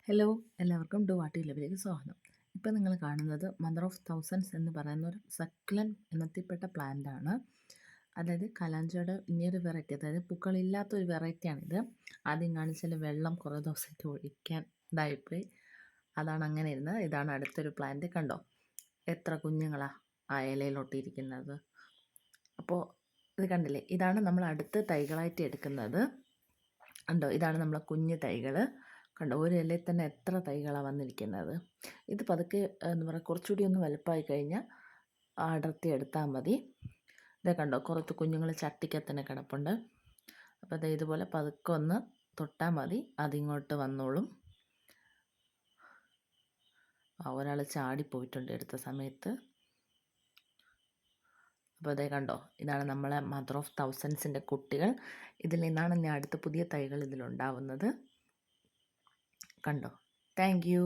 Hello, എല്ലാവർക്കും do what you ലവിലേക്ക് സ്വാഗതം. ഇപ്പം നിങ്ങൾ കാണുന്നത് മദർ ഓഫ് തൗസൻഡ്സ് എന്ന് പറയുന്ന ഒരു സക്കുലൻ ഇനത്തിൽപ്പെട്ട പ്ലാന്റ് ആണ്. അതായത് കലാഞ്ചയുടെ ഇനിയൊരു വെറൈറ്റി, അതായത് പൂക്കളില്ലാത്തൊരു വെറൈറ്റിയാണിത്. ആദ്യം കാണിച്ചാൽ വെള്ളം കുറേ ദിവസമായിട്ട് ഒഴിക്കാൻ ഇതായിപ്പോയി, അതാണ് അങ്ങനെ ഇരുന്നത്. ഇതാണ് അടുത്തൊരു പ്ലാന്റ്, കണ്ടോ എത്ര കുഞ്ഞുങ്ങളാ ആ ഇലയിലൊട്ടിയിരിക്കുന്നത്. അപ്പോൾ ഇത് കണ്ടില്ലേ, ഇതാണ് നമ്മൾ അടുത്ത തൈകളായിട്ട് എടുക്കുന്നത്. കണ്ടോ, ഇതാണ് നമ്മളെ കുഞ്ഞു തൈകൾ. കണ്ടോ, ഒരു ഇലയിൽ തന്നെ എത്ര തൈകളാണ് വന്നിരിക്കുന്നത്. ഇത് പതുക്കെ എന്താ പറയുക, കുറച്ചുകൂടി ഒന്ന് വലുപ്പമായി കഴിഞ്ഞാൽ അടർത്തി എടുത്താൽ മതി. ഇതേ കണ്ടോ, കുറച്ച് കുഞ്ഞുങ്ങൾ ചട്ടിക്കകത്ത് തന്നെ കിടപ്പുണ്ട്. അപ്പോൾ അത് ഇതുപോലെ പതുക്കെ ഒന്ന് തൊട്ടാൽ മതി, അതിങ്ങോട്ട് വന്നോളും. ഒരാൾ ചാടിപ്പോയിട്ടുണ്ട് എടുത്ത സമയത്ത്. അപ്പോൾ അതേ കണ്ടോ, ഇതാണ് നമ്മളെ മദർ ഓഫ് തൗസൻഡ്സിൻ്റെ കുട്ടികൾ. ഇതിൽ നിന്നാണ് ഞാൻ അടുത്ത പുതിയ തൈകൾ ഇതിലുണ്ടാവുന്നത്. കണ്ടോ. Thank you.